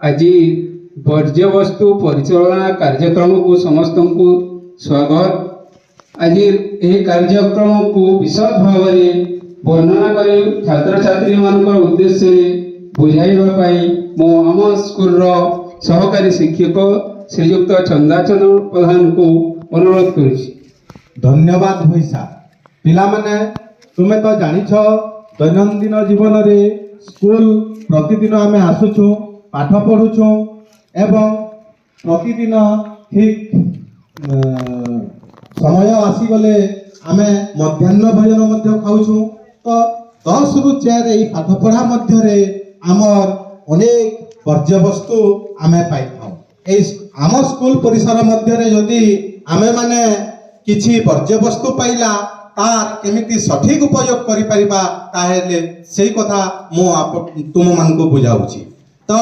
आज ବର୍ଜ୍ୟବସ୍ତୁ ପରିଚାଳନା କାର୍ଯ୍ୟକ୍ରମକୁ ସମସ୍ତଙ୍କୁ ସ୍ୱାଗତ। ଆଜି ଏହି କାର୍ଯ୍ୟକ୍ରମକୁ ବିଶଦ ଭାବରେ ବର୍ଣ୍ଣନା କରି ଛାତ୍ରଛାତ୍ରୀମାନଙ୍କ ଉଦ୍ଦେଶ୍ୟରେ ବୁଝାଇବା ପାଇଁ ମୁଁ ଆମ ସ୍କୁଲର ସହକାରୀ ଶିକ୍ଷକ ଶ୍ରୀଯୁକ୍ତ ଚନ୍ଦାଚରଣ ପ୍ରଧାନଙ୍କୁ ଅନୁରୋଧ କରୁଛି। ଧନ୍ୟବାଦ ଭୈସା। ପିଲାମାନେ ତୁମେ ତ ଜାଣିଛ ଦୈନନ୍ଦିନ ଜୀବନରେ ସ୍କୁଲ ପ୍ରତିଦିନ ଆମେ ଆସୁଛୁ, ପାଠ ପଢୁଛୁ ଏବଂ ପ୍ରତିଦିନ ଠିକ୍ ସମୟ ଆସିଗଲେ ଆମେ ମଧ୍ୟାହ୍ନ ଭୋଜନ ମଧ୍ୟ ଖାଉଛୁ। ତ 10ରୁ 4 ଏହି ପାଠପଢ଼ା ମଧ୍ୟରେ ଆମର ଅନେକ ବର୍ଜ୍ୟବସ୍ତୁ ଆମେ ପାଇଥାଉ। এই ଆମ ସ୍କୁଲ ପରିସର ମଧ୍ୟରେ ଯଦି ଆମେମାନେ କିଛି ବର୍ଜ୍ୟବସ୍ତୁ ପାଇଲା ତାର କେମିତି ସଠିକ ଉପଯୋଗ କରିପାରିବା ତାହେଲେ ସେଇ କଥା ମୁଁ ତୁମମାନଙ୍କୁ ବୁଝାଉଛି। ତ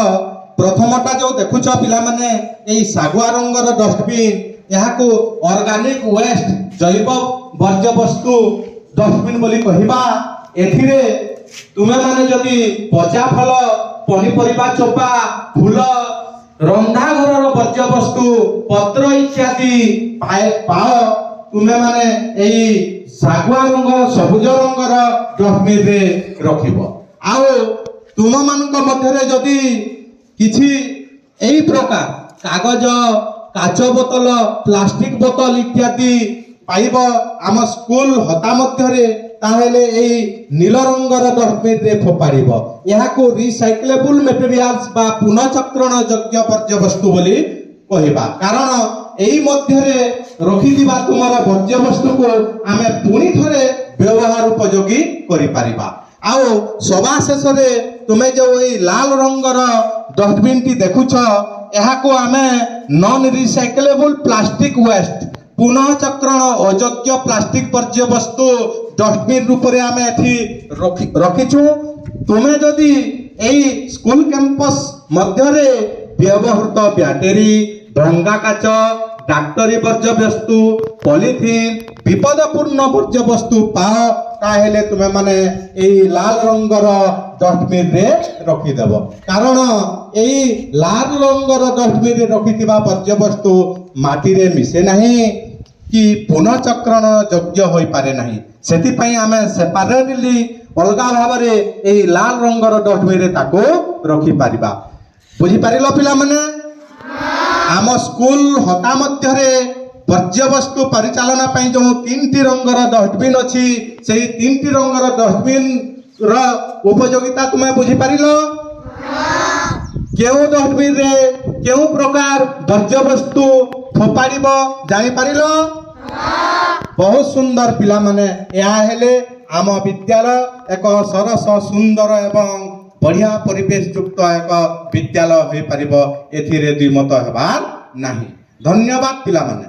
ପ୍ରଥମଟା ଯେଉଁ ଦେଖୁଛ ପିଲାମାନେ, ଏଇ ଶାଗୁଆ ରଙ୍ଗର ଡଷ୍ଟବିନ୍, ଏହାକୁ ଅର୍ଗାନିକ ୱେଷ୍ଟ ଜୈବ ବର୍ଜ୍ୟବସ୍ତୁ ଡଷ୍ଟବିନ୍ ବୋଲି କହିବା। ଏଥିରେ ତୁମେମାନେ ଯଦି ପଚା ଫଳ, ପନିପରିବା ଚୋପା, ଫୁଲ, ରନ୍ଧା ଘରର ବର୍ଜ୍ୟବସ୍ତୁ, ପତ୍ର ଇତ୍ୟାଦି ପାଅ, ତୁମେମାନେ ଏଇ ଶାଗୁଆ ରଙ୍ଗ, ସବୁଜ ରଙ୍ଗର ଡଷ୍ଟବିନରେ ରଖିବ। ଆଉ ତୁମମାନଙ୍କ ମଧ୍ୟରେ ଯଦି କିଛି এই ପ୍ରକାର କାଗଜ, କାଚ ବୋତଲ, ପ୍ଲାଷ୍ଟିକ ବୋତଲ ଇତ୍ୟାଦି ପାଇବ ଆମ ସ୍କୁଲ ହତା ମଧ୍ୟରେ, ତାହେଲେ ଏଇ ନୀଳ ରଙ୍ଗର ଡଷ୍ଟବିନରେ ଫୋପାଡ଼ିବ। ଏହାକୁ ରିସାଇକ୍ଲେବୁଲ ମେଟେରିଆଲ୍ସ ବା ପୁନଃଚକ୍ରଣ ଯୋଗ୍ୟ ବର୍ଜ୍ୟବସ୍ତୁ ବୋଲି କହିବା। କାରଣ এই ମଧ୍ୟରେ ରଖିଥିବା ତୁମର ବର୍ଜ୍ୟବସ୍ତୁକୁ ଆମେ ପୁଣି ଥରେ ବ୍ୟବହାର ଉପଯୋଗୀ କରିପାରିବା। ଆଉ ସବା ଶେଷରେ ତୁମେ ଯେଉଁ ଏଇ ଲାଲ ରଙ୍ଗର ଡଷ୍ଟବିନ୍ଟି ଦେଖୁଛ, ଏହାକୁ ଆମେ ନନ୍ ରିସାଇକ୍ଲେବୁଲ ପ୍ଲାଷ୍ଟିକ ୱେଷ୍ଟ, ପୁନଃଚକ୍ରଣ ଅଯୋଗ୍ୟ ପ୍ଲାଷ୍ଟିକ ବର୍ଜ୍ୟବସ୍ତୁ ଡଷ୍ଟବିନ୍ ରୂପରେ ଆମେ ଏଠି ରଖିଛୁ। ତୁମେ ଯଦି ଏଇ ସ୍କୁଲ କ୍ୟାମ୍ପସ ମଧ୍ୟରେ ବ୍ୟବହୃତ ବ୍ୟାଟେରୀ, ଭଙ୍ଗା କାଚ, ଡାକ୍ତରୀ ବର୍ଜ୍ୟବସ୍ତୁ, ପଲିଥିନ୍, ବିପଦପୂର୍ଣ୍ଣ ବର୍ଜ୍ୟବସ୍ତୁ ପାଅ, ତାହେଲେ ତୁମେମାନେ ଏଇ ଲାଲ ରଙ୍ଗର ଡଷ୍ଟବିନରେ ରଖିଦେବ। କାରଣ ଏଇ ଲାଲ ରଙ୍ଗର ଡଷ୍ଟବିନରେ ରଖିଥିବା ବର୍ଜ୍ୟବସ୍ତୁ ମାଟିରେ ମିଶେ ନାହିଁ କି ପୁନଃଚକ୍ରଣ ଯୋଗ୍ୟ ହୋଇପାରେ ନାହିଁ। ସେଥିପାଇଁ ଆମେ ସେପାରେଟଲି ଅଲଗା ଭାବରେ ଏଇ ଲାଲ ରଙ୍ଗର ଡଷ୍ଟବିନରେ ତାକୁ ରଖିପାରିବା। ବୁଝିପାରିଲ ପିଲାମାନେ? ଆମ ସ୍କୁଲ ହତା ମଧ୍ୟରେ ବର୍ଜ୍ୟବସ୍ତୁ ପରିଚାଳନା ପାଇଁ ଯେଉଁ 3ଟି ରଙ୍ଗର ଡଷ୍ଟବିନ୍ ଅଛି, ସେଇ 3ଟି ରଙ୍ଗର ଡଷ୍ଟବିନ୍ର ଉପଯୋଗିତା ତୁମେ ବୁଝିପାରିଲ? କେଉଁ ଡଷ୍ଟବିନ୍ରେ କେଉଁ ପ୍ରକାର ବର୍ଜ୍ୟବସ୍ତୁ ଫୋପାଡ଼ିବ ଜାଣିପାରିଲ? ବହୁତ ସୁନ୍ଦର ପିଲାମାନେ। ଏହା ହେଲେ ଆମ ବିଦ୍ୟାଳୟ ଏକ ସରସ, ସୁନ୍ଦର ଏବଂ ବଢ଼ିଆ ପରିବେଶ ଯୁକ୍ତ ଏକ ବିଦ୍ୟାଳୟ ହୋଇପାରିବ। ଏଥିରେ ଦ୍ୱିମତ ହେବାର ନାହିଁ। ଧନ୍ୟବାଦ ପିଲାମାନେ।